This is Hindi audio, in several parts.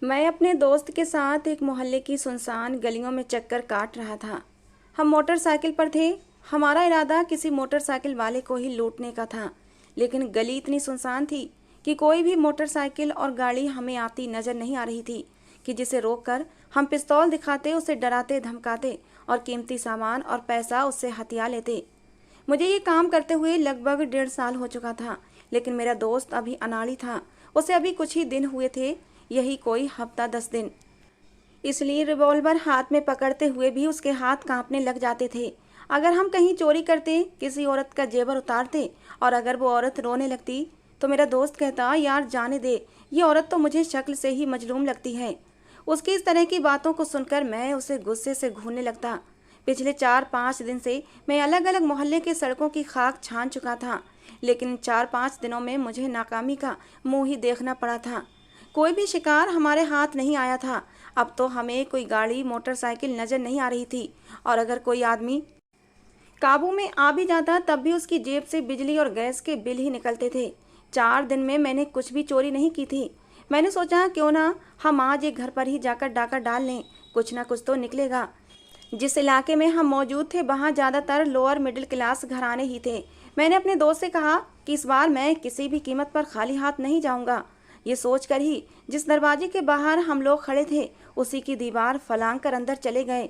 मैं अपने दोस्त के साथ एक मोहल्ले की सुनसान गलियों में चक्कर काट रहा था। हम मोटरसाइकिल पर थे। हमारा इरादा किसी मोटरसाइकिल वाले को ही लूटने का था, लेकिन गली इतनी सुनसान थी कि कोई भी मोटरसाइकिल और गाड़ी हमें आती नजर नहीं आ रही थी कि जिसे रोककर हम पिस्तौल दिखाते, उसे डराते धमकाते और कीमती सामान और पैसा उससे हथिया लेते। मुझे ये काम करते हुए लगभग 1.5 साल हो चुका था, लेकिन मेरा दोस्त अभी अनाड़ी था। उसे अभी कुछ ही दिन हुए थे, यही कोई हफ्ता 10 दिन। इसलिए रिवॉल्वर हाथ में पकड़ते हुए भी उसके हाथ कांपने लग जाते थे। अगर हम कहीं चोरी करते, किसी औरत का जेवर उतारते और अगर वो औरत रोने लगती तो मेरा दोस्त कहता, यार जाने दे, ये औरत तो मुझे शक्ल से ही मजलूम लगती है। उसकी इस तरह की बातों को सुनकर मैं उसे गुस्से से घूरने लगता। पिछले 4-5 दिन से मैं अलग अलग मोहल्ले के सड़कों की खाक छान चुका था, लेकिन 4-5 दिनों में मुझे नाकामी का मुंह ही देखना पड़ा था। कोई भी शिकार हमारे हाथ नहीं आया था। अब तो हमें कोई गाड़ी मोटरसाइकिल नजर नहीं आ रही थी, और अगर कोई आदमी काबू में आ भी जाता तब भी उसकी जेब से बिजली और गैस के बिल ही निकलते थे। 4 दिन में मैंने कुछ भी चोरी नहीं की थी। मैंने सोचा क्यों ना हम आज एक घर पर ही जाकर डाका डाल लें, कुछ ना कुछ तो निकलेगा। जिस इलाके में हम मौजूद थे वहाँ ज़्यादातर लोअर मिडिल क्लास घराने ही थे। मैंने अपने दोस्त से कहा कि इस बार मैं किसी भी कीमत पर खाली हाथ नहीं जाऊंगा। ये सोचकर ही जिस दरवाजे के बाहर हम लोग खड़े थे उसी की दीवार फलांग कर अंदर चले गए।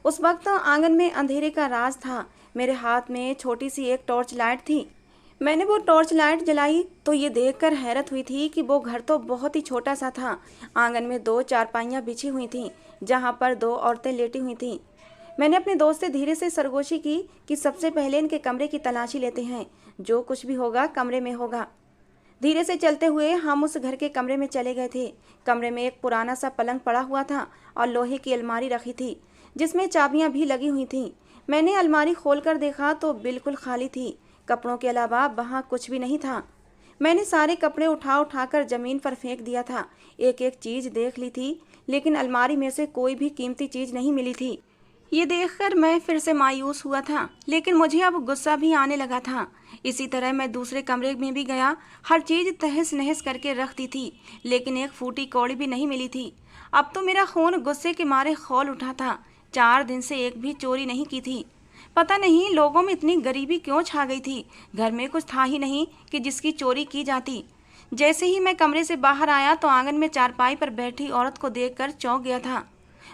उस वक्त आंगन में अंधेरे का राज था। मेरे हाथ में छोटी सी एक टॉर्च लाइट थी। मैंने वो टॉर्च लाइट जलाई तो ये देखकर हैरत हुई थी कि वो घर तो बहुत ही छोटा सा था। आंगन में 2 चारपाइयाँ बिछी हुई थीं, जहाँ पर 2 औरतें लेटी हुई थीं। मैंने अपने दोस्त से धीरे से सरगोशी की कि सबसे पहले इनके कमरे की तलाशी लेते हैं, जो कुछ भी होगा कमरे में होगा। धीरे से चलते हुए हम उस घर के कमरे में चले गए थे। कमरे में एक पुराना सा पलंग पड़ा हुआ था और लोहे की अलमारी रखी थी, जिसमें चाबियां भी लगी हुई थीं। मैंने अलमारी खोलकर देखा तो बिल्कुल खाली थी। कपड़ों के अलावा वहाँ कुछ भी नहीं था। मैंने सारे कपड़े उठा उठाकर जमीन पर फेंक दिया था। एक एक चीज देख ली थी, लेकिन अलमारी में से कोई भी कीमती चीज नहीं मिली थी। ये देखकर मैं फिर से मायूस हुआ था, लेकिन मुझे अब गुस्सा भी आने लगा था। इसी तरह मैं दूसरे कमरे में भी गया। हर चीज तहस नहस करके रख दी थी, लेकिन एक फूटी कौड़ी भी नहीं मिली थी। अब तो मेरा खून गुस्से के मारे खौल उठा था। 4 दिन से एक भी चोरी नहीं की थी। पता नहीं लोगों में इतनी गरीबी क्यों छा गई थी। घर में कुछ था ही नहीं कि जिसकी चोरी की जाती। जैसे ही मैं कमरे से बाहर आया तो आंगन में चारपाई पर बैठी औरत को देखकर चौंक गया था।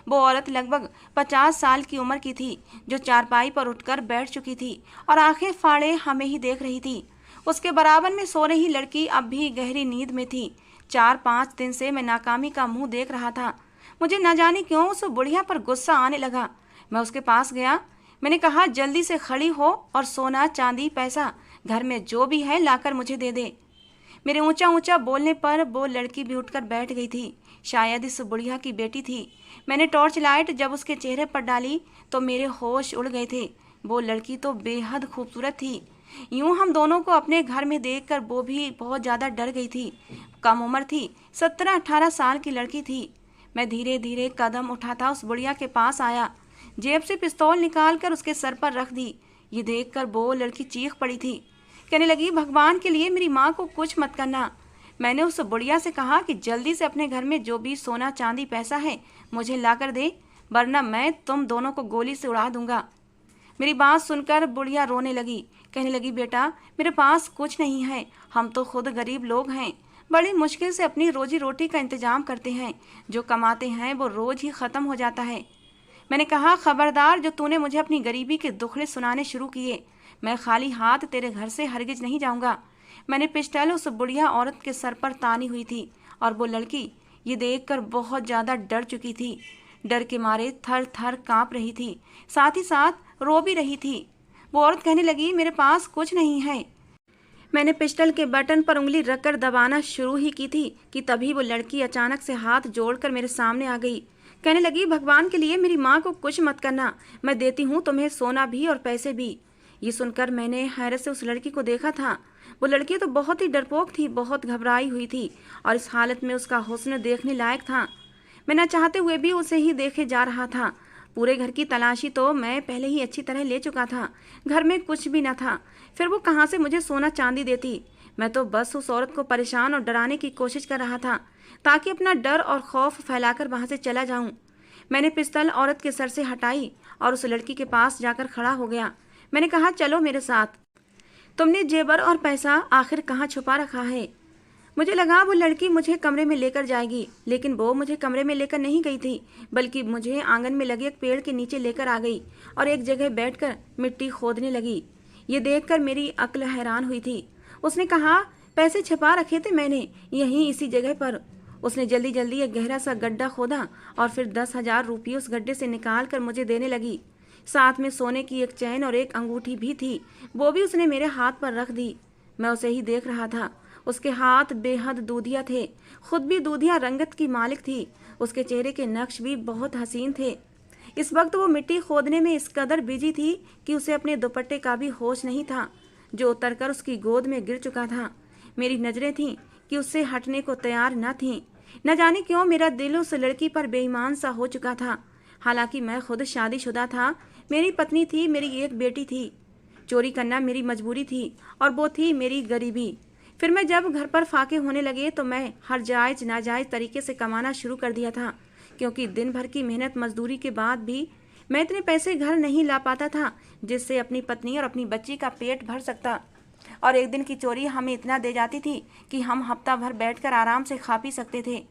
वो औरत लगभग 50 साल की उम्र की थी, जो चारपाई पर उठकर बैठ चुकी थी और आंखें फाड़े हमें ही देख रही थी। उसके बराबर में सो रही लड़की अब भी गहरी नींद में थी। 4-5 दिन से मैं नाकामी का मुंह देख रहा था। मुझे न जाने क्यों उस बुढ़िया पर गुस्सा आने लगा। मैं उसके पास गया। मैंने कहा, जल्दी से खड़ी हो और सोना चांदी पैसा घर में जो भी है लाकर मुझे दे दे। मेरे ऊंचा ऊंचा बोलने पर वो लड़की भी उठकर बैठ गई थी। शायद इस बुढ़िया की बेटी थी। मैंने टॉर्च लाइट जब उसके चेहरे पर डाली तो मेरे होश उड़ गए थे। वो लड़की तो बेहद खूबसूरत थी। यूं हम दोनों को अपने घर में देखकर वो भी बहुत ज़्यादा डर गई थी। कम उम्र थी, 17-18 साल की लड़की थी। मैं धीरे धीरे कदम उठाता उस बुढ़िया के पास आया। जेब से पिस्तौल निकालकर उसके सर पर रख दी। ये देखकर वो लड़की चीख पड़ी थी। कहने लगी, भगवान के लिए मेरी माँ को कुछ मत करना। मैंने उस बुढ़िया से कहा कि जल्दी से अपने घर में जो भी सोना चांदी पैसा है मुझे लाकर दे, वरना मैं तुम दोनों को गोली से उड़ा दूंगा। मेरी बात सुनकर बुढ़िया रोने लगी। कहने लगी, बेटा मेरे पास कुछ नहीं है, हम तो खुद गरीब लोग हैं। बड़ी मुश्किल से अपनी रोजी रोटी का इंतजाम करते हैं। जो कमाते हैं वो रोज ही ख़त्म हो जाता है। मैंने कहा, खबरदार, जो तूने मुझे अपनी गरीबी के दुखड़े सुनाने शुरू किए, मैं खाली हाथ तेरे घर से हरगिज नहीं जाऊंगा। मैंने पिस्टल उस बुढ़िया औरत के सर पर तानी हुई थी और वो लड़की ये देखकर बहुत ज़्यादा डर चुकी थी। डर के मारे थर थर काँप रही थी, साथ ही साथ रो भी रही थी। वो औरत कहने लगी, मेरे पास कुछ नहीं है। मैंने पिस्टल के बटन पर उंगली रखकर दबाना शुरू ही की थी कि तभी वो लड़की अचानक से हाथ जोड़कर मेरे सामने आ गई। कहने लगी, भगवान के लिए मेरी माँ को कुछ मत करना, मैं देती हूँ तुम्हें सोना भी और पैसे भी। ये सुनकर मैंने हैरत से उस लड़की को देखा था। वो लड़की तो बहुत ही डरपोक थी, बहुत घबराई हुई थी और इस हालत में उसका हुस्न देखने लायक था। मैं न चाहते हुए भी उसे ही देखे जा रहा था। पूरे घर की तलाशी तो मैं पहले ही अच्छी तरह ले चुका था। घर में कुछ भी न था, फिर वो कहाँ से मुझे सोना चांदी देती। मैं तो बस उस औरत को परेशान और डराने की कोशिश कर रहा था ताकि अपना डर और खौफ फैलाकर वहां से चला जाऊं। मैंने पिस्तौल औरत के सर से हटाई और उस लड़की के पास जाकर खड़ा हो गया। मैंने कहा, चलो मेरे साथ। तुमने जेवर और पैसा आखिर कहाँ छुपा रखा है? मुझे लगा वो लड़की मुझे कमरे में लेकर जाएगी, लेकिन वो मुझे कमरे में लेकर नहीं गई थी, बल्कि मुझे आंगन में लगे एक पेड़ के नीचे लेकर आ गई और एक जगह बैठकर मिट्टी खोदने लगी। ये देखकर मेरी अक्ल हैरान हुई थी। उसने कहा, पैसे छिपा रखे थे मैंने यहीं इसी जगह पर। उसने जल्दी जल्दी एक गहरा सा गड्ढा खोदा और फिर 10,000 रुपये उस गड्ढे से निकाल कर मुझे देने लगी। साथ में सोने की एक चैन और एक अंगूठी भी थी, वो भी उसने मेरे हाथ पर रख दी। मैं उसे ही देख रहा था। उसके हाथ बेहद दूधिया थे, खुद भी दूधिया रंगत की मालिक थी। उसके चेहरे के नक्श भी बहुत हसीन थे। इस वक्त वो मिट्टी खोदने में इस कदर बिजी थी कि उसे अपने दुपट्टे का भी होश नहीं था, जो उतरकर उसकी गोद में गिर चुका था। मेरी नजरें थीं कि उससे हटने को तैयार न थीं। न जाने क्यों मेरा दिल उस लड़की पर बेईमान सा हो चुका था। हालांकि मैं खुद शादीशुदा था, मेरी पत्नी थी, मेरी एक बेटी थी। चोरी करना मेरी मजबूरी थी और वो थी मेरी गरीबी। फिर मैं जब घर पर फाके होने लगे तो मैं हर जायज नाजायज तरीके से कमाना शुरू कर दिया था, क्योंकि दिन भर की मेहनत मजदूरी के बाद भी मैं इतने पैसे घर नहीं ला पाता था जिससे अपनी पत्नी और अपनी बच्ची का पेट भर सकता। और एक दिन की चोरी हमें इतना दे जाती थी कि हम हफ्ता भर बैठकर आराम से खा पी सकते थे।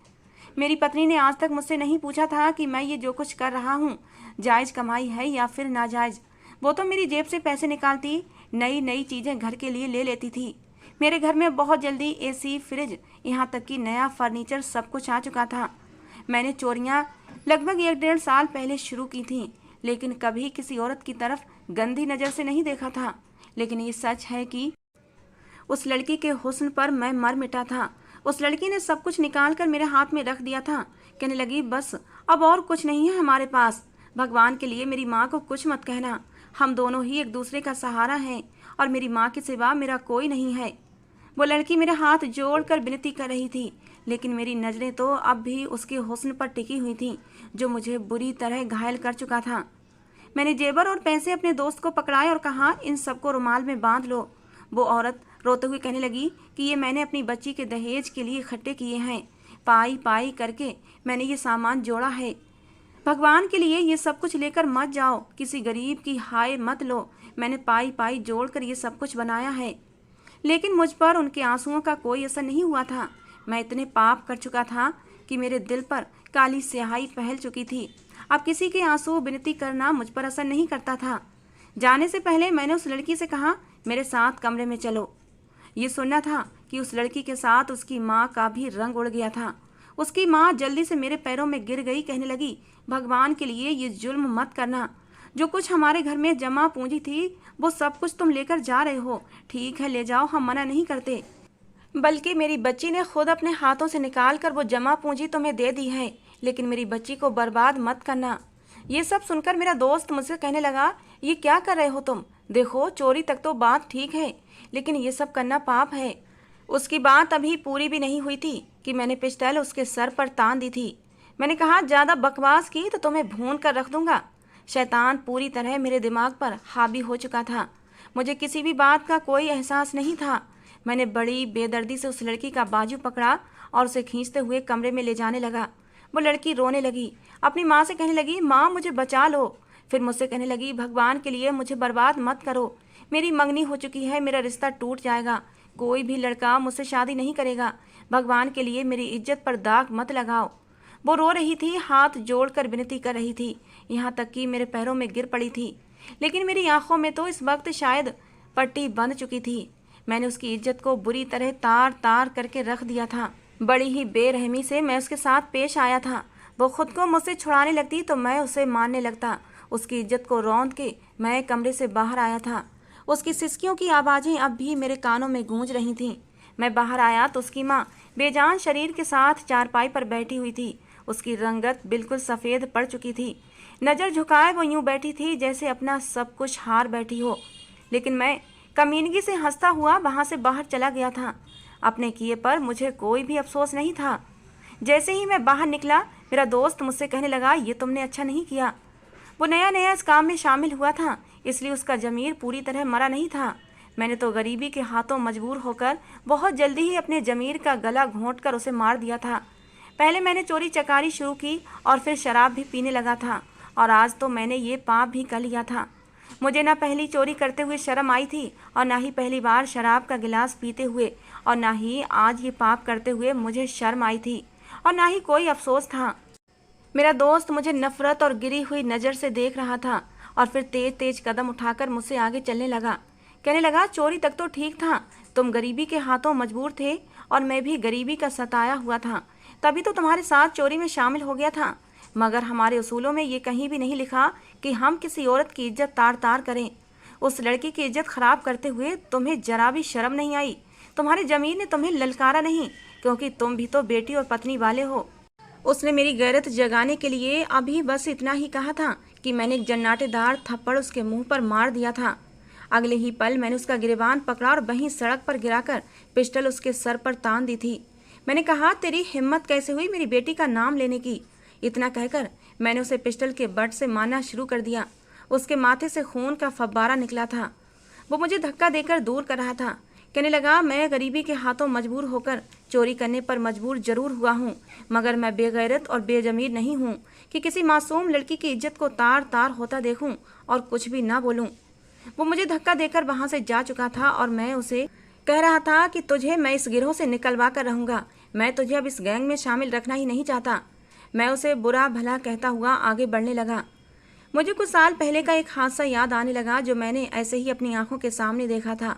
मेरी पत्नी ने आज तक मुझसे नहीं पूछा था कि मैं ये जो कुछ कर रहा हूँ जायज़ कमाई है या फिर नाजायज़। वो तो मेरी जेब से पैसे निकालती, नई नई चीज़ें घर के लिए ले लेती थी। मेरे घर में बहुत जल्दी एसी, फ्रिज, यहाँ तक कि नया फर्नीचर सब कुछ आ चुका था। मैंने चोरियाँ लगभग 1-1.5 साल पहले शुरू की थीं, लेकिन कभी किसी औरत की तरफ गंदी नज़र से नहीं देखा था। लेकिन ये सच है कि उस लड़की के हुस्न पर मैं मर मिटा था। उस लड़की ने सब कुछ निकाल कर मेरे हाथ में रख दिया था। कहने लगी, बस अब और कुछ नहीं है हमारे पास। भगवान के लिए मेरी माँ को कुछ मत कहना। हम दोनों ही एक दूसरे का सहारा हैं और मेरी माँ के सिवा मेरा कोई नहीं है। वो लड़की मेरे हाथ जोड़कर विनती कर रही थी, लेकिन मेरी नज़रें तो अब भी उसके हुस्न पर टिकी हुई थीं, जो मुझे बुरी तरह घायल कर चुका था। मैंने जेवर और पैसे अपने दोस्त को पकड़ाए और कहा, इन सबको रुमाल में बांध लो। वो औरत रोते हुए कहने लगी कि ये मैंने अपनी बच्ची के दहेज के लिए इकट्ठे किए हैं। पाई पाई करके मैंने ये सामान जोड़ा है। भगवान के लिए ये सब कुछ लेकर मत जाओ, किसी गरीब की हाय मत लो। मैंने पाई पाई जोड़कर ये सब कुछ बनाया है। लेकिन मुझ पर उनके आंसुओं का कोई असर नहीं हुआ था। मैं इतने पाप कर चुका था कि मेरे दिल पर काली स्याही फैल चुकी थी। अब किसी के आंसू विनती करना मुझ पर असर नहीं करता था। जाने से पहले मैंने उस लड़की से कहा, मेरे साथ कमरे में चलो। ये सुनना था कि उस लड़की के साथ उसकी माँ का भी रंग उड़ गया था। उसकी माँ जल्दी से मेरे पैरों में गिर गई, कहने लगी, भगवान के लिए ये जुल्म मत करना। जो कुछ हमारे घर में जमा पूंजी थी वो सब कुछ तुम लेकर जा रहे हो। ठीक है, ले जाओ, हम मना नहीं करते, बल्कि मेरी बच्ची ने खुद अपने हाथों से निकाल कर वो जमा पूंजी तुम्हें दे दी है, लेकिन मेरी बच्ची को बर्बाद मत करना। ये सब सुनकर मेरा दोस्त मुझसे कहने लगा, ये क्या कर रहे हो तुम? देखो, चोरी तक तो बात ठीक है, लेकिन ये सब करना पाप है। उसकी बात अभी पूरी भी नहीं हुई थी कि मैंने पिस्टल उसके सर पर तान दी थी। मैंने कहा, ज़्यादा बकवास की तो तुम्हें भून कर रख दूंगा। शैतान पूरी तरह मेरे दिमाग पर हावी हो चुका था। मुझे किसी भी बात का कोई एहसास नहीं था। मैंने बड़ी बेदर्दी से उस लड़की का बाजू पकड़ा और उसे खींचते हुए कमरे में ले जाने लगा। वो लड़की रोने लगी, अपनी माँ से कहने लगी, माँ मुझे बचा लो। फिर मुझसे कहने लगी, भगवान के लिए मुझे बर्बाद मत करो। मेरी मंगनी हो चुकी है, मेरा रिश्ता टूट जाएगा, कोई भी लड़का मुझसे शादी नहीं करेगा। भगवान के लिए मेरी इज्जत पर दाग मत लगाओ। वो रो रही थी, हाथ जोड़कर विनती कर रही थी, यहाँ तक कि मेरे पैरों में गिर पड़ी थी। लेकिन मेरी आंखों में तो इस वक्त शायद पट्टी बंध चुकी थी। मैंने उसकी इज्जत को बुरी तरह तार तार करके रख दिया था। बड़ी ही बेरहमी से मैं उसके साथ पेश आया था। वो खुद को मुझसे छुड़ाने लगती तो मैं उसे मारने लगता। उसकी इज्जत को रौंद के मैं कमरे से बाहर आया था। उसकी सिसकियों की आवाज़ें अब भी मेरे कानों में गूंज रही थीं। मैं बाहर आया तो उसकी माँ बेजान शरीर के साथ चारपाई पर बैठी हुई थी। उसकी रंगत बिल्कुल सफ़ेद पड़ चुकी थी। नज़र झुकाए वो यूं बैठी थी जैसे अपना सब कुछ हार बैठी हो। लेकिन मैं कमीनगी से हंसता हुआ वहाँ से बाहर चला गया था। अपने किए पर मुझे कोई भी अफसोस नहीं था। जैसे ही मैं बाहर निकला, मेरा दोस्त मुझसे कहने लगा, ये तुमने अच्छा नहीं किया। वो नया नया इस काम में शामिल हुआ था, इसलिए उसका ज़मीर पूरी तरह मरा नहीं था। मैंने तो गरीबी के हाथों मजबूर होकर बहुत जल्दी ही अपने जमीर का गला घोंटकर उसे मार दिया था। पहले मैंने चोरी चकारी शुरू की और फिर शराब भी पीने लगा था, और आज तो मैंने ये पाप भी कर लिया था। मुझे ना पहली चोरी करते हुए शर्म आई थी, और ना ही पहली बार शराब का गिलास पीते हुए, और ना ही आज ये पाप करते हुए मुझे शर्म आई थी, और ना ही कोई अफसोस था। मेरा दोस्त मुझे नफरत और गिरी हुई नज़र से देख रहा था, और फिर तेज तेज कदम उठाकर मुझसे आगे चलने लगा। कहने लगा, चोरी तक तो ठीक था, तुम गरीबी के हाथों मजबूर थे और मैं भी गरीबी का सताया हुआ था, तभी तो तुम्हारे साथ चोरी में शामिल हो गया था। मगर हमारे उसूलों में ये कहीं भी नहीं लिखा कि हम किसी औरत की इज्जत तार तार करें। उस लड़की की इज्जत खराब करते हुए तुम्हें जरा भी शर्म नहीं आई? तुम्हारी जमीन ने तुम्हें ललकारा नहीं, क्योंकि तुम भी तो बेटी और पत्नी वाले हो। उसने मेरी गैरत जगाने के लिए अभी बस इतना ही कहा था कि मैंने एक जन्नाटेदार थप्पड़ उसके मुंह पर मार दिया था। अगले ही पल मैंने उसका गिरेबान पकड़ा और वहीं सड़क पर गिराकर पिस्टल उसके सर पर तान दी थी। मैंने कहा, तेरी हिम्मत कैसे हुई मेरी बेटी का नाम लेने की? इतना कहकर मैंने उसे पिस्टल के बट से मारना शुरू कर दिया। उसके माथे से खून का फव्वारा निकला था। वो मुझे धक्का देकर दूर कर रहा था। कहने लगा, मैं गरीबी के हाथों मजबूर होकर चोरी करने पर मजबूर जरूर हुआ हूँ, मगर मैं बेगैरत और बेजमीर नहीं हूँ कि किसी मासूम लड़की की इज्जत को तार तार होता देखूं और कुछ भी ना बोलूं। वो मुझे धक्का देकर वहां से जा चुका था, और मैं उसे कह रहा था कि तुझे मैं इस गिरोह से निकलवा कर रहूंगा, मैं तुझे अब इस गैंग में शामिल रखना ही नहीं चाहता। मैं उसे बुरा भला कहता हुआ आगे बढ़ने लगा। मुझे कुछ साल पहले का एक हादसा याद आने लगा जो मैंने ऐसे ही अपनी आंखों के सामने देखा था।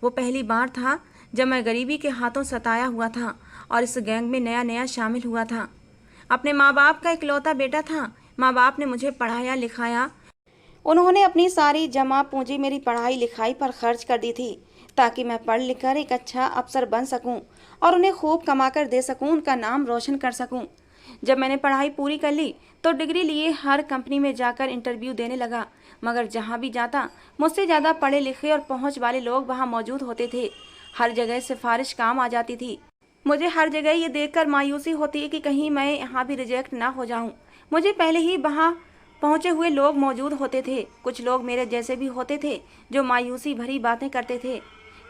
वो पहली बार था जब मैं गरीबी के हाथों सताया हुआ था और इस गैंग में नया नया शामिल हुआ था। अपने माँ बाप का इकलौता बेटा था। माँ बाप ने मुझे पढ़ाया लिखाया। उन्होंने अपनी सारी जमा पूंजी मेरी पढ़ाई लिखाई पर खर्च कर दी थी, ताकि मैं पढ़ लिख कर एक अच्छा अफसर बन सकूं और उन्हें खूब कमा कर दे सकूं, उनका नाम रोशन कर सकूं। जब मैंने पढ़ाई पूरी कर ली तो डिग्री लिए हर कंपनी में जाकर इंटरव्यू देने लगा, मगर जहां भी जाता मुझसे ज़्यादा पढ़े लिखे और पहुंच वाले लोग वहां मौजूद होते थे। हर जगह सिफारिश काम आ जाती थी। मुझे हर जगह ये देखकर मायूसी होती है कि कहीं मैं यहाँ भी रिजेक्ट ना हो जाऊँ। मुझे पहले ही वहाँ पहुँचे हुए लोग मौजूद होते थे। कुछ लोग मेरे जैसे भी होते थे जो मायूसी भरी बातें करते थे।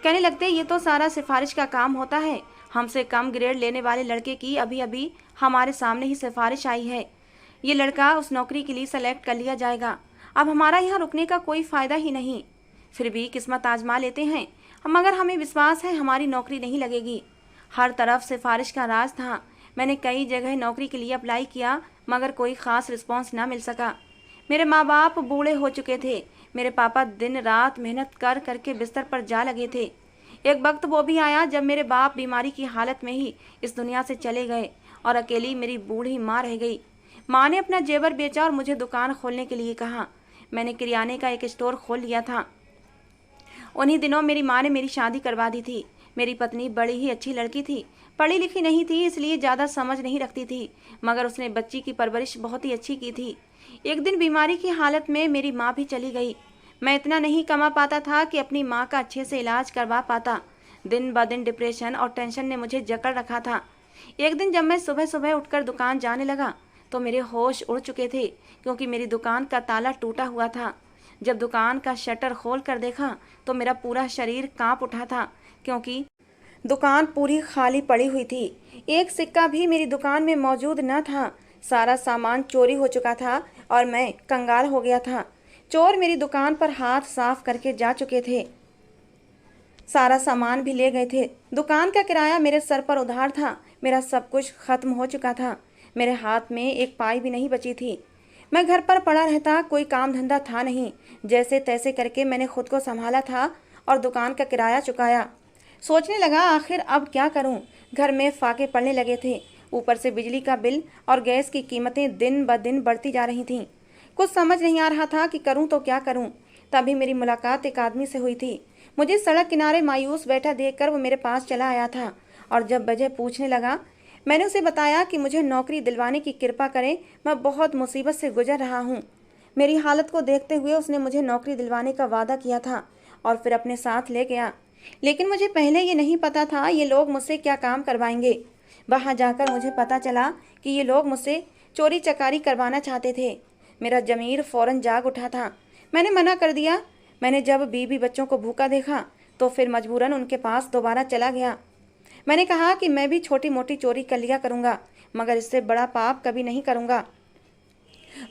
कहने लगते, ये तो सारा सिफारिश का काम होता है। हमसे कम ग्रेड लेने वाले लड़के की अभी अभी हमारे सामने ही सिफारिश आई है। ये लड़का उस नौकरी के लिए सेलेक्ट कर लिया जाएगा। अब हमारा यहाँ रुकने का कोई फ़ायदा ही नहीं। फिर भी किस्मत आजमा लेते हैं, मगर हमें विश्वास है हमारी नौकरी नहीं लगेगी। हर तरफ सिफारिश का राज था। मैंने कई जगह नौकरी के लिए अप्लाई किया, मगर कोई ख़ास रिस्पॉन्स ना मिल सका। मेरे माँ बाप बूढ़े हो चुके थे। मेरे पापा दिन रात मेहनत कर करके बिस्तर पर जा लगे थे। एक वक्त वो भी आया जब मेरे बाप बीमारी की हालत में ही इस दुनिया से चले गए और अकेली मेरी बूढ़ी माँ रह गई। माँ ने अपना जेवर बेचा और मुझे दुकान खोलने के लिए कहा। मैंने किराने का एक स्टोर खोल लिया था। उन्हीं दिनों मेरी माँ ने मेरी शादी करवा दी थी। मेरी पत्नी बड़ी ही अच्छी लड़की थी, पढ़ी लिखी नहीं थी, इसलिए ज़्यादा समझ नहीं रखती थी, मगर उसने बच्ची की परवरिश बहुत ही अच्छी की थी। एक दिन बीमारी की हालत में मेरी माँ भी चली गई। मैं इतना नहीं कमा पाता था कि अपनी माँ का अच्छे से इलाज करवा पाता। दिन ब दिन डिप्रेशन और टेंशन ने मुझे जकड़ रखा था। एक दिन जब मैं सुबह सुबह उठकर दुकान जाने लगा तो मेरे होश उड़ चुके थे, क्योंकि मेरी दुकान का ताला टूटा हुआ था। जब दुकान का शटर खोल कर देखा तो मेरा पूरा शरीर कांप उठा था, क्योंकि दुकान पूरी खाली पड़ी हुई थी। एक सिक्का भी मेरी दुकान में मौजूद न था। सारा सामान चोरी हो चुका था और मैं कंगाल हो गया था। चोर मेरी दुकान पर हाथ साफ करके जा चुके थे। सारा सामान भी ले गए थे। दुकान का किराया मेरे सर पर उधार था। मेरा सब कुछ खत्म हो चुका था। मेरे हाथ में एक पाई भी नहीं बची थी। मैं घर पर पड़ा रहता, कोई काम धंधा था नहीं। जैसे तैसे करके मैंने खुद को संभाला था और दुकान का किराया चुकाया। सोचने लगा, आखिर अब क्या करूं? घर में फाके पड़ने लगे थे। ऊपर से बिजली का बिल और गैस की कीमतें दिन ब दिन बढ़ती जा रही थीं। कुछ समझ नहीं आ रहा था कि करूं तो क्या करूं। तभी मेरी मुलाकात एक आदमी से हुई थी। मुझे सड़क किनारे मायूस बैठा देखकर वो मेरे पास चला आया था और जब वजह पूछने लगा, मैंने उसे बताया कि मुझे नौकरी दिलवाने की कृपा करें, मैं बहुत मुसीबत से गुजर रहा हूँ। मेरी हालत को देखते हुए उसने मुझे नौकरी दिलवाने का वादा किया था और फिर अपने साथ ले गया। लेकिन मुझे पहले ये नहीं पता था ये लोग मुझसे क्या काम करवाएंगे। वहाँ जाकर मुझे पता चला कि ये लोग मुझसे चोरी चकारी करवाना चाहते थे। मेरा ज़मीर फौरन जाग उठा था। मैंने मना कर दिया। मैंने जब बीवी बच्चों को भूखा देखा तो फिर मजबूरन उनके पास दोबारा चला गया। मैंने कहा कि मैं भी छोटी मोटी चोरी कर लिया करूँगा, मगर इससे बड़ा पाप कभी नहीं करूँगा।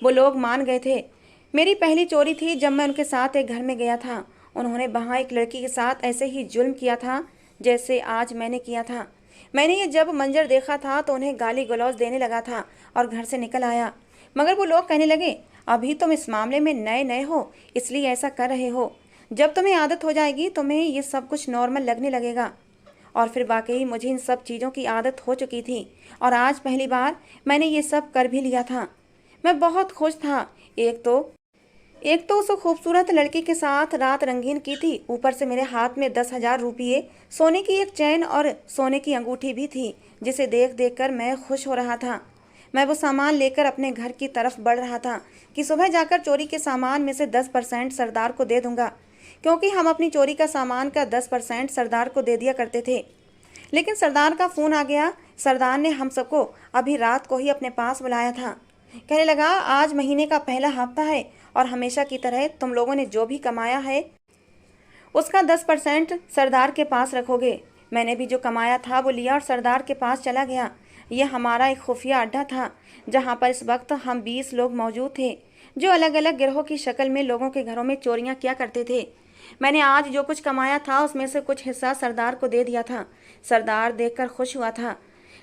वो लोग मान गए थे। मेरी पहली चोरी थी जब मैं उनके साथ एक घर में गया था। उन्होंने वहाँ एक लड़की के साथ ऐसे ही जुल्म किया था जैसे आज मैंने किया था। मैंने ये जब मंजर देखा था तो उन्हें गाली गलौज देने लगा था और घर से निकल आया। मगर वो लोग कहने लगे, अभी तुम इस मामले में नए नए हो इसलिए ऐसा कर रहे हो, जब तुम्हें आदत हो जाएगी तुम्हें ये सब कुछ नॉर्मल लगने लगेगा। और फिर वाकई मुझे इन सब चीज़ों की आदत हो चुकी थी और आज पहली बार मैंने ये सब कर भी लिया था। मैं बहुत खुश था। एक तो उस खूबसूरत लड़की के साथ रात रंगीन की थी, ऊपर से मेरे हाथ में 10,000 रुपये, सोने की एक चैन और सोने की अंगूठी भी थी, जिसे देख देख कर मैं खुश हो रहा था। मैं वो सामान लेकर अपने घर की तरफ बढ़ रहा था कि सुबह जाकर चोरी के सामान में से 10% सरदार को दे दूंगा, क्योंकि हम अपनी चोरी का सामान का 10% सरदार को दे दिया करते थे। लेकिन सरदार का फ़ोन आ गया। सरदार ने हम सबको अभी रात को ही अपने पास बुलाया था। कहने लगा, आज महीने का पहला हफ्ता है और हमेशा की तरह तुम लोगों ने जो भी कमाया है उसका 10% सरदार के पास रखोगे। मैंने भी जो कमाया था वो लिया और सरदार के पास चला गया। यह हमारा एक खुफिया अड्डा था जहाँ पर इस वक्त हम 20 लोग मौजूद थे, जो अलग अलग गिरोह की शक्ल में लोगों के घरों में चोरियाँ किया करते थे। मैंने आज जो कुछ कमाया था उसमें से कुछ हिस्सा सरदार को दे दिया था। सरदार देखकर खुश हुआ था।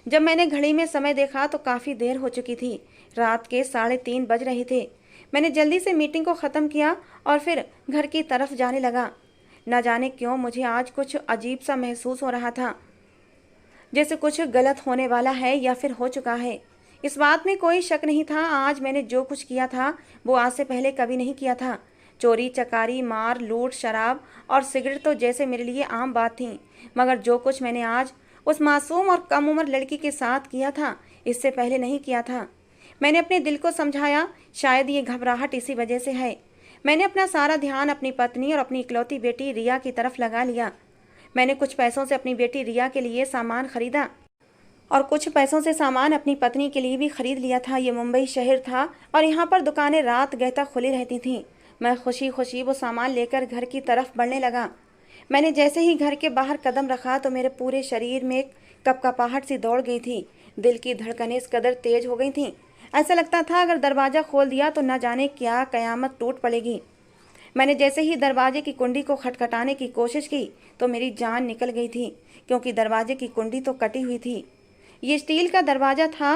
जब मैंने घड़ी में समय देखा तो काफ़ी देर हो चुकी थी। रात के 3:30 बज रहे थे। मैंने जल्दी से मीटिंग को ख़त्म किया और फिर घर की तरफ जाने लगा। न जाने क्यों मुझे आज कुछ अजीब सा महसूस हो रहा था, जैसे कुछ गलत होने वाला है या फिर हो चुका है। इस बात में कोई शक नहीं था, आज मैंने जो कुछ किया था वो आज से पहले कभी नहीं किया था। चोरी, चकारी, मार, लूट, शराब और सिगरेट तो जैसे मेरे लिए आम बात थी, मगर जो कुछ मैंने आज उस मासूम और कम उम्र लड़की के साथ किया था इससे पहले नहीं किया था। मैंने अपने दिल को समझाया, शायद ये घबराहट इसी वजह से है। मैंने अपना सारा ध्यान अपनी पत्नी और अपनी इकलौती बेटी रिया की तरफ लगा लिया। मैंने कुछ पैसों से अपनी बेटी रिया के लिए सामान खरीदा और कुछ पैसों से सामान अपनी पत्नी के लिए भी खरीद लिया था। ये मुंबई शहर था और यहाँ पर दुकानें रात गए तक खुली रहती थीं। मैं खुशी खुशी वो सामान लेकर घर की तरफ बढ़ने लगा। मैंने जैसे ही घर के बाहर कदम रखा तो मेरे पूरे शरीर में एक कपकपाहट सी दौड़ गई थी। दिल की धड़कनें इस कदर तेज हो गई थीं, ऐसा लगता था अगर दरवाज़ा खोल दिया तो न जाने क्या कयामत टूट पड़ेगी। मैंने जैसे ही दरवाजे की कुंडी को खटखटाने की कोशिश की तो मेरी जान निकल गई थी, क्योंकि दरवाजे की कुंडी तो कटी हुई थी। ये स्टील का दरवाज़ा था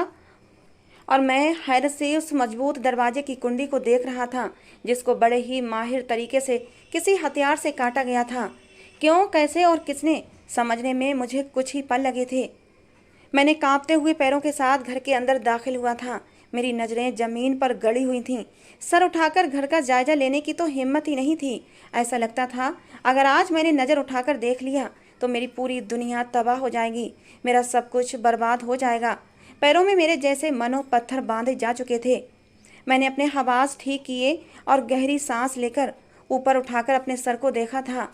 और मैं हैरत से उस मजबूत दरवाजे की कुंडी को देख रहा था, जिसको बड़े ही माहिर तरीके से किसी हथियार से काटा गया था। क्यों, कैसे और किसने, समझने में मुझे कुछ ही पल लगे थे। मैंने कांपते हुए पैरों के साथ घर के अंदर दाखिल हुआ था। मेरी नज़रें ज़मीन पर गड़ी हुई थीं। सर उठाकर घर का जायजा लेने की तो हिम्मत ही नहीं थी। ऐसा लगता था अगर आज मैंने नज़र उठाकर देख लिया तो मेरी पूरी दुनिया तबाह हो जाएगी, मेरा सब कुछ बर्बाद हो जाएगा। पैरों में मेरे जैसे मनो पत्थर बांधे जा चुके थे। मैंने अपने हवास ठीक किए और गहरी सांस लेकर ऊपर उठाकर अपने सर को देखा था।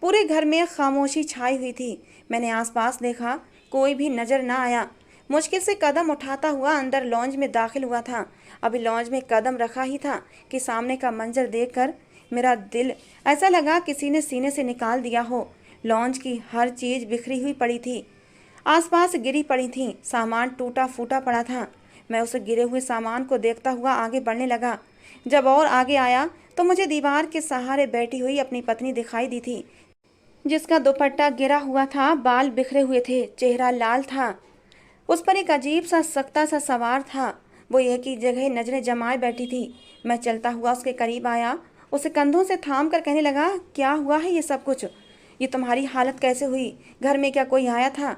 पूरे घर में खामोशी छाई हुई थी। मैंने आसपास देखा, कोई भी नज़र ना आया। मुश्किल से कदम उठाता हुआ अंदर लॉन्ज में दाखिल हुआ था। अभी लॉन्ज में कदम रखा ही था कि सामने का मंजर देखकर मेरा दिल ऐसा लगा किसी ने सीने से निकाल दिया हो। लॉन्ज की हर चीज़ बिखरी हुई पड़ी थी, आसपास गिरी पड़ी थी, सामान टूटा फूटा पड़ा था। मैं उस गिरे हुए सामान को देखता हुआ आगे बढ़ने लगा। जब और आगे आया तो मुझे दीवार के सहारे बैठी हुई अपनी पत्नी दिखाई दी थी, जिसका दुपट्टा गिरा हुआ था, बाल बिखरे हुए थे, चेहरा लाल था। उस पर एक अजीब सा सख्ता सा सवार था। वो एक ही जगह नजरें जमाए बैठी थी। मैं चलता हुआ उसके करीब आया, उसे कंधों से थाम कर कहने लगा, क्या हुआ है ये सब कुछ? ये तुम्हारी हालत कैसे हुई? घर में क्या कोई आया था?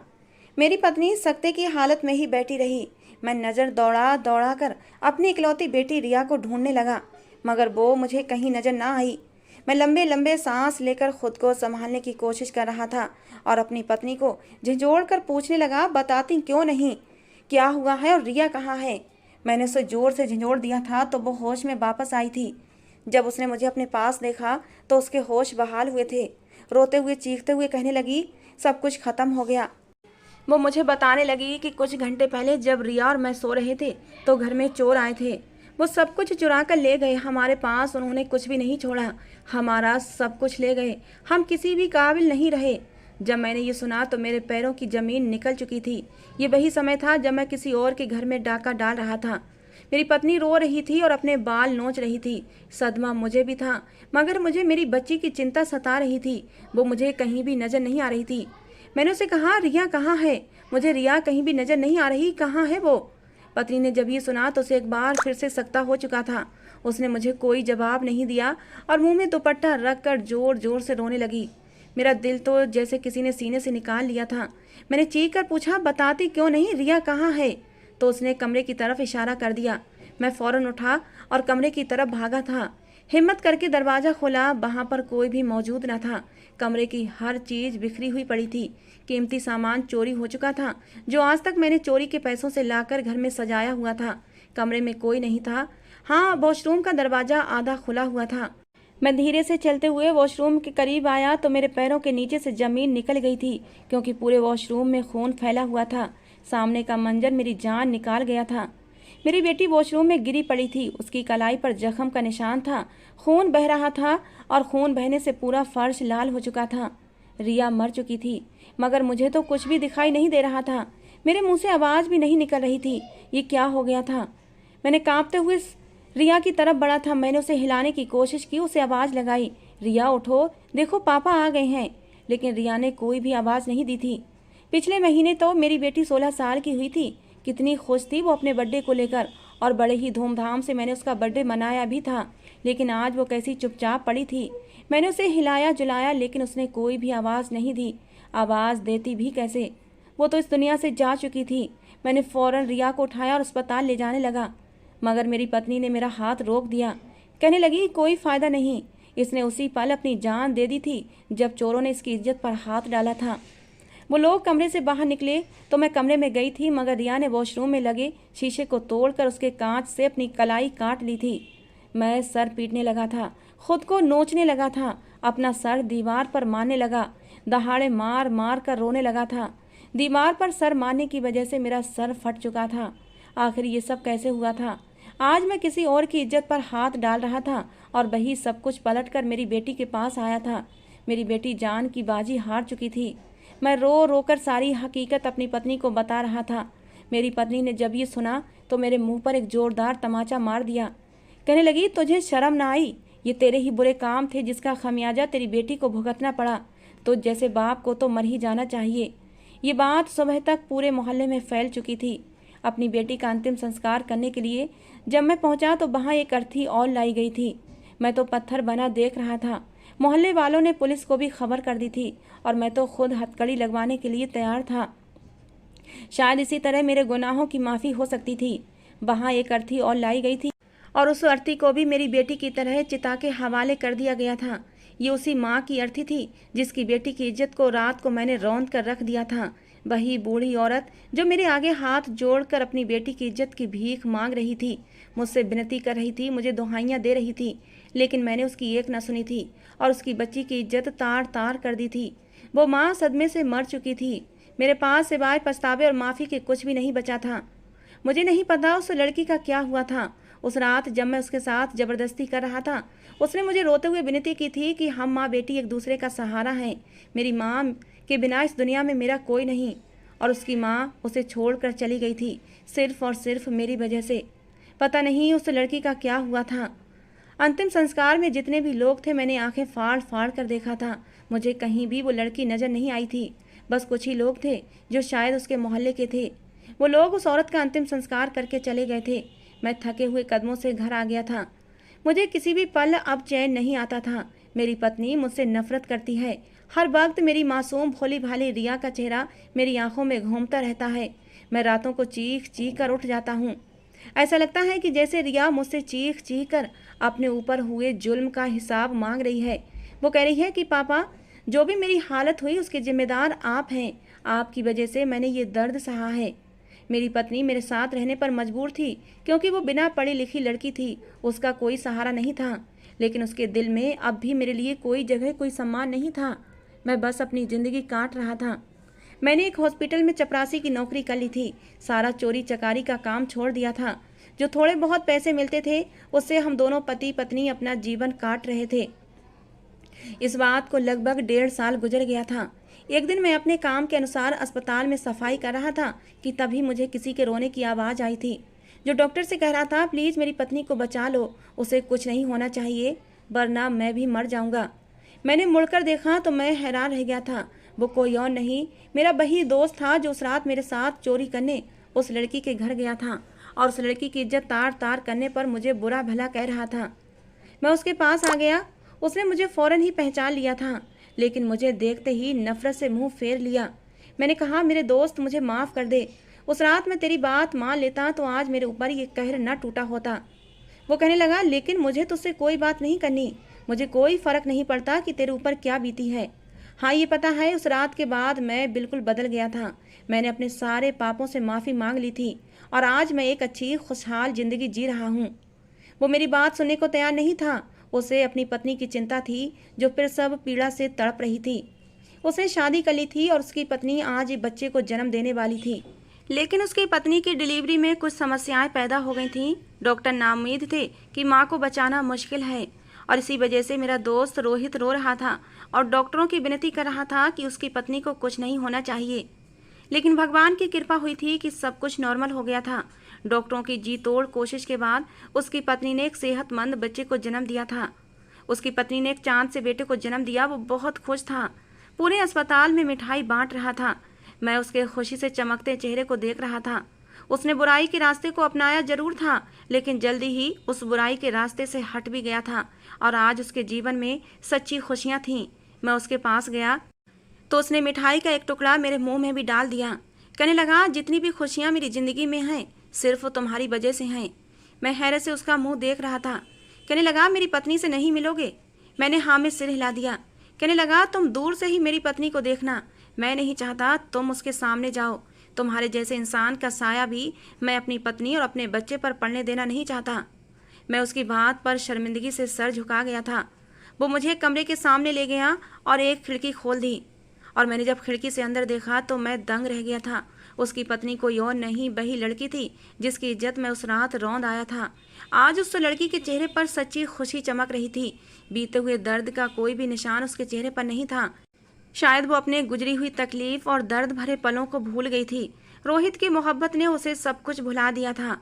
मेरी पत्नी सख्ते की हालत में ही बैठी रही। मैं नज़र दौड़ा दौड़ा कर अपनी इकलौती बेटी रिया को ढूंढने लगा, मगर वो मुझे कहीं नज़र ना आई। मैं लंबे लंबे सांस लेकर खुद को संभालने की कोशिश कर रहा था और अपनी पत्नी को झिझोड़ कर पूछने लगा, बताती क्यों नहीं, क्या हुआ है और रिया कहाँ है? मैंने उसे जोर से झिझोड़ दिया था तो वो होश में वापस आई थी। जब उसने मुझे अपने पास देखा तो उसके होश बहाल हुए थे। रोते हुए चीखते हुए कहने लगी, सब कुछ खत्म हो गया। वो मुझे बताने लगी कि कुछ घंटे पहले जब रिया और मैं सो रहे थे तो घर में चोर आए थे। वो सब कुछ चुरा कर ले गए। हमारे पास उन्होंने कुछ भी नहीं छोड़ा। हमारा सब कुछ ले गए। हम किसी भी काबिल नहीं रहे। जब मैंने ये सुना तो मेरे पैरों की ज़मीन निकल चुकी थी। ये वही समय था जब मैं किसी और के घर में डाका डाल रहा था। मेरी पत्नी रो रही थी और अपने बाल नोच रही थी। सदमा मुझे भी था, मगर मुझे मेरी बच्ची की चिंता सता रही थी। वो मुझे कहीं भी नज़र नहीं आ रही थी। मैंने उसे कहा, रिया कहाँ है? मुझे रिया कहीं भी नज़र नहीं आ रही, कहाँ है वो? पत्नी ने जब ये सुना तो उसे एक बार फिर से सख्ता हो चुका था। उसने मुझे कोई जवाब नहीं दिया और मुंह में दुपट्टा रख कर जोर जोर से रोने लगी। मेरा दिल तो जैसे किसी ने सीने से निकाल लिया था। मैंने चीख कर पूछा, बताती क्यों नहीं, रिया कहाँ है? तो उसने कमरे की तरफ इशारा कर दिया। मैं फौरन उठा और कमरे की तरफ भागा था। हिम्मत करके दरवाज़ा खोला। वहाँ पर कोई भी मौजूद न था। कमरे की हर चीज़ बिखरी हुई पड़ी थी। कीमती सामान चोरी हो चुका था, जो आज तक मैंने चोरी के पैसों से लाकर घर में सजाया हुआ था। कमरे में कोई नहीं था। हाँ, वॉशरूम का दरवाज़ा आधा खुला हुआ था। मैं धीरे से चलते हुए वॉशरूम के करीब आया तो मेरे पैरों के नीचे से ज़मीन निकल गई थी, क्योंकि पूरे वॉशरूम में खून फैला हुआ था। सामने का मंजर मेरी जान निकाल गया था। मेरी बेटी वॉशरूम में गिरी पड़ी थी। उसकी कलाई पर जख्म का निशान था। खून बह रहा था और खून बहने से पूरा फर्श लाल हो चुका था। रिया मर चुकी थी, मगर मुझे तो कुछ भी दिखाई नहीं दे रहा था। मेरे मुंह से आवाज़ भी नहीं निकल रही थी। ये क्या हो गया था? मैंने कांपते हुए रिया की तरफ बढ़ा था। मैंने उसे हिलाने की कोशिश की, उसे आवाज़ लगाई, रिया उठो, देखो पापा आ गए हैं। लेकिन रिया ने कोई भी आवाज़ नहीं दी थी। पिछले महीने तो मेरी बेटी 16 साल की हुई थी। कितनी खुश थी वो अपने बर्थडे को लेकर, और बड़े ही धूमधाम से मैंने उसका बर्थडे मनाया भी था। लेकिन आज वो कैसी चुपचाप पड़ी थी। मैंने उसे हिलाया जुलाया, लेकिन उसने कोई भी आवाज़ नहीं दी। आवाज़ देती भी कैसे? वो तो इस दुनिया से जा चुकी थी। मैंने फ़ौरन रिया को उठाया और अस्पताल ले जाने लगा, मगर मेरी पत्नी ने मेरा हाथ रोक दिया। कहने लगी, कोई फ़ायदा नहीं, इसने उसी पल अपनी जान दे दी थी जब चोरों ने इसकी इज्जत पर हाथ डाला था। वो लोग कमरे से बाहर निकले तो मैं कमरे में गई थी, मगर रिया ने वॉशरूम में लगे शीशे को तोड़कर उसके कांच से अपनी कलाई काट ली थी। मैं सर पीटने लगा था, खुद को नोचने लगा था, अपना सर दीवार पर मारने लगा, दहाड़े मार मार कर रोने लगा था। दीवार पर सर मारने की वजह से मेरा सर फट चुका था। आखिर ये सब कैसे हुआ था? आज मैं किसी और की इज्जत पर हाथ डाल रहा था और वही सब कुछ पलटकर मेरी बेटी के पास आया था। मेरी बेटी जान की बाजी हार चुकी थी। मैं रो रो कर सारी हकीकत अपनी पत्नी को बता रहा था। मेरी पत्नी ने जब ये सुना तो मेरे मुंह पर एक जोरदार तमाचा मार दिया। कहने लगी, तुझे शर्म ना आई? ये तेरे ही बुरे काम थे जिसका खमियाजा तेरी बेटी को भुगतना पड़ा। तो जैसे बाप को तो मर ही जाना चाहिए। ये बात सुबह तक पूरे मोहल्ले में फैल चुकी थी। अपनी बेटी का अंतिम संस्कार करने के लिए जब मैं पहुंचा तो वहाँ एक अर्थी और लाई गई थी। मैं तो पत्थर बना देख रहा था। मोहल्ले वालों ने पुलिस को भी खबर कर दी थी और मैं तो खुद हथकड़ी लगवाने के लिए तैयार था। शायद इसी तरह मेरे गुनाहों की माफ़ी हो सकती थी। वहाँ एक अर्थी और लाई गई थी और उस अर्थी को भी मेरी बेटी की तरह चिता के हवाले कर दिया गया था। ये उसी माँ की अर्थी थी जिसकी बेटी की इज्जत को रात को मैंने रौंद कर रख दिया था। वही बूढ़ी औरत जो मेरे आगे हाथ जोड़कर अपनी बेटी की इज्जत की भीख मांग रही थी, मुझसे विनती कर रही थी, मुझे दुहाइयाँ दे रही थी, लेकिन मैंने उसकी एक न सुनी थी और उसकी बच्ची की इज्जत तार तार कर दी थी। वो माँ सदमे से मर चुकी थी। मेरे पास सिवाय पछतावे और माफ़ी के कुछ भी नहीं बचा था। मुझे नहीं पता उस लड़की का क्या हुआ था। उस रात जब मैं उसके साथ ज़बरदस्ती कर रहा था, उसने मुझे रोते हुए विनती की थी कि हम माँ बेटी एक दूसरे का सहारा हैं। मेरी माँ के बिना इस दुनिया में मेरा कोई नहीं, और उसकी माँ उसे छोड़कर चली गई थी सिर्फ और सिर्फ मेरी वजह से। पता नहीं उस लड़की का क्या हुआ था। अंतिम संस्कार में जितने भी लोग थे मैंने आंखें फाड़ फाड़ कर देखा था। मुझे कहीं भी वो लड़की नज़र नहीं आई थी। बस कुछ ही लोग थे जो शायद उसके मोहल्ले के थे। वो लोग उस औरत का अंतिम संस्कार करके चले गए थे। मैं थके हुए कदमों से घर आ गया था। मुझे किसी भी पल अब चैन नहीं आता था। मेरी पत्नी मुझसे नफरत करती है। हर वक्त मेरी मासूम भोली भाली रिया का चेहरा मेरी आंखों में घूमता रहता है। मैं रातों को चीख चीख कर उठ जाता हूँ। ऐसा लगता है कि जैसे रिया मुझसे चीख चीख कर अपने ऊपर हुए जुल्म का हिसाब मांग रही है। वो कह रही है कि पापा, जो भी मेरी हालत हुई उसके जिम्मेदार आप हैं। आपकी वजह से मैंने ये दर्द सहा है। मेरी पत्नी मेरे साथ रहने पर मजबूर थी क्योंकि वो बिना पढ़ी लिखी लड़की थी। उसका कोई सहारा नहीं था, लेकिन उसके दिल में अब भी मेरे लिए कोई जगह कोई सम्मान नहीं था। मैं बस अपनी ज़िंदगी काट रहा था। मैंने एक हॉस्पिटल में चपरासी की नौकरी कर ली थी। सारा चोरी चकारी का काम छोड़ दिया था। जो थोड़े बहुत पैसे मिलते थे उससे हम दोनों पति पत्नी अपना जीवन काट रहे थे। इस बात को लगभग 1.5 साल गुजर गया था। एक दिन मैं अपने काम के अनुसार अस्पताल में सफाई कर रहा था कि तभी मुझे किसी के रोने की आवाज़ आई थी, जो डॉक्टर से कह रहा था, प्लीज़ मेरी पत्नी को बचा लो, उसे कुछ नहीं होना चाहिए वरना मैं भी मर जाऊंगा। मैंने मुड़कर देखा तो मैं हैरान रह गया था। वो कोई और नहीं, मेरा वही दोस्त था जो उस रात मेरे साथ चोरी करने उस लड़की के घर गया था और उस लड़की की इज्जत तार तार करने पर मुझे बुरा भला कह रहा था। मैं उसके पास आ गया। उसने मुझे फौरन ही पहचान लिया था, लेकिन मुझे देखते ही नफरत से मुंह फेर लिया। मैंने कहा, मेरे दोस्त मुझे माफ़ कर दे। उस रात मैं तेरी बात मान लेता तो आज मेरे ऊपर ये कहर न टूटा होता। वो कहने लगा, लेकिन मुझे तुझसे कोई बात नहीं करनी। मुझे कोई फ़र्क नहीं पड़ता कि तेरे ऊपर क्या बीती है। हाँ, ये पता है उस रात के बाद मैं बिल्कुल बदल गया था। मैंने अपने सारे पापों से माफ़ी मांग ली थी और आज मैं एक अच्छी खुशहाल ज़िंदगी जी रहा हूँ। वो मेरी बात सुनने को तैयार नहीं था। उसे अपनी पत्नी की चिंता थी जो फिर सब पीड़ा से तड़प रही थी। उसने शादी कर ली थी और उसकी पत्नी आज एक बच्चे को जन्म देने वाली थी, लेकिन उसकी पत्नी की डिलीवरी में कुछ समस्याएं पैदा हो गई थीं। डॉक्टर नाउम्मीद थे कि मां को बचाना मुश्किल है और इसी वजह से मेरा दोस्त रोहित रो रहा था और डॉक्टरों की विनती कर रहा था कि उसकी पत्नी को कुछ नहीं होना चाहिए। लेकिन भगवान की कृपा हुई थी कि सब कुछ नॉर्मल हो गया था। डॉक्टरों की जी तोड़ कोशिश के बाद उसकी पत्नी ने एक सेहतमंद बच्चे को जन्म दिया था। उसकी पत्नी ने एक चांद से बेटे को जन्म दिया। वो बहुत खुश था, पूरे अस्पताल में मिठाई बांट रहा था। मैं उसके खुशी से चमकते चेहरे को देख रहा था। उसने बुराई के रास्ते को अपनाया जरूर था, लेकिन जल्दी ही उस बुराई के रास्ते से हट भी गया था और आज उसके जीवन में सच्ची खुशियां थीं। मैं उसके पास गया तो उसने मिठाई का एक टुकड़ा मेरे मुंह में भी डाल दिया। कहने लगा, जितनी भी खुशियां मेरी जिंदगी में हैं सिर्फ तुम्हारी वजह से हैं। मैं हैरत से उसका मुंह देख रहा था। कहने लगा, मेरी पत्नी से नहीं मिलोगे? मैंने हाँ में सिर हिला दिया। कहने लगा, तुम दूर से ही मेरी पत्नी को देखना, मैं नहीं चाहता तुम उसके सामने जाओ। तुम्हारे जैसे इंसान का साया भी मैं अपनी पत्नी और अपने बच्चे पर पड़ने देना नहीं चाहता। मैं उसकी बात पर शर्मिंदगी से सर झुका गया था। वो मुझे कमरे के सामने ले गया और एक खिड़की खोल दी और मैंने जब खिड़की से अंदर देखा तो मैं दंग रह गया था। उसकी पत्नी कोई और नहीं, वही लड़की थी जिसकी इज्जत मैं उस रात रौंद आया था। आज उस लड़की के चेहरे पर सच्ची खुशी चमक रही थी। बीते हुए दर्द का कोई भी निशान उसके चेहरे पर नहीं था। शायद वो अपने गुजरी हुई तकलीफ और दर्द भरे पलों को भूल गई थी। रोहित की मोहब्बत ने उसे सब कुछ भुला दिया था।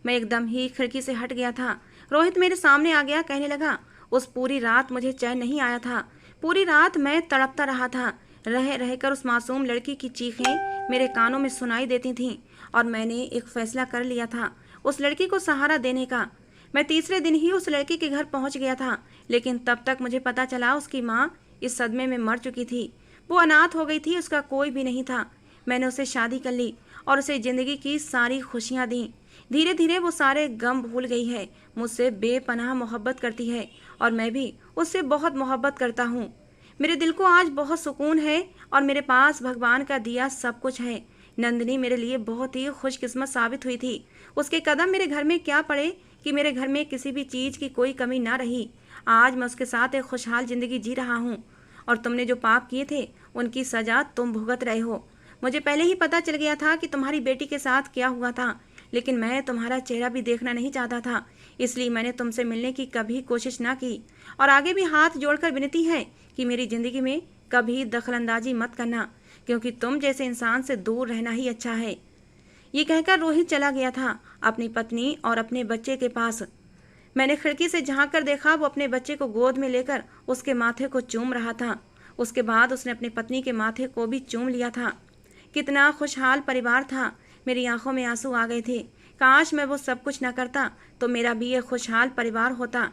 मैं एकदम ही खिड़की से हट गया था। रोहित मेरे सामने आ गया। कहने लगा, उस पूरी रात मुझे चैन नहीं आया था। पूरी रात मैं तड़पता रहा था। रह रहकर उस मासूम लड़की की चीखें मेरे कानों में सुनाई देती थीं और मैंने एक फैसला कर लिया था उस लड़की को सहारा देने का। मैं तीसरे दिन ही उस लड़की के घर पहुंच गया था, लेकिन तब तक मुझे पता चला उसकी माँ इस सदमे में मर चुकी थी। वो अनाथ हो गई थी, उसका कोई भी नहीं था। मैंने उससे शादी कर ली और उसे ज़िंदगी की सारी खुशियाँ दी। धीरे धीरे वो सारे गम भूल गई है, मुझसे बेपनाह मोहब्बत करती है और मैं भी उससे बहुत मोहब्बत करता हूँ। मेरे दिल को आज बहुत सुकून है और मेरे पास भगवान का दिया सब कुछ है। नंदिनी मेरे लिए बहुत ही खुशकिस्मत साबित हुई थी। उसके कदम मेरे घर में क्या पड़े कि मेरे घर में किसी भी चीज़ की कोई कमी ना रही। आज मैं उसके साथ एक खुशहाल ज़िंदगी जी रहा हूँ और तुमने जो पाप किए थे उनकी सज़ा तुम भुगत रहे हो। मुझे पहले ही पता चल गया था कि तुम्हारी बेटी के साथ क्या हुआ था, लेकिन मैं तुम्हारा चेहरा भी देखना नहीं चाहता था, इसलिए मैंने तुमसे मिलने की कभी कोशिश ना की। और आगे भी हाथ जोड़कर विनती है कि मेरी ज़िंदगी में कभी दखलंदाजी मत करना, क्योंकि तुम जैसे इंसान से दूर रहना ही अच्छा है। ये कहकर रोहित चला गया था अपनी पत्नी और अपने बच्चे के पास। मैंने खिड़की से झांक कर देखा, वो अपने बच्चे को गोद में लेकर उसके माथे को चूम रहा था। उसके बाद उसने अपनी पत्नी के माथे को भी चूम लिया था। कितना खुशहाल परिवार था। मेरी आंखों में आंसू आ गए थे। काश मैं वो सब कुछ न करता तो मेरा भी ये खुशहाल परिवार होता।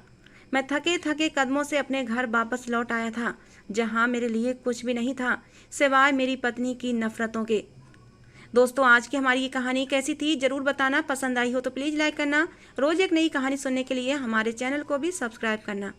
मैं थके थके कदमों से अपने घर वापस लौट आया था, जहाँ मेरे लिए कुछ भी नहीं था सिवाय मेरी पत्नी की नफरतों के। दोस्तों, आज की हमारी ये कहानी कैसी थी ज़रूर बताना। पसंद आई हो तो प्लीज़ लाइक करना। रोज़ एक नई कहानी सुनने के लिए हमारे चैनल को भी सब्सक्राइब करना।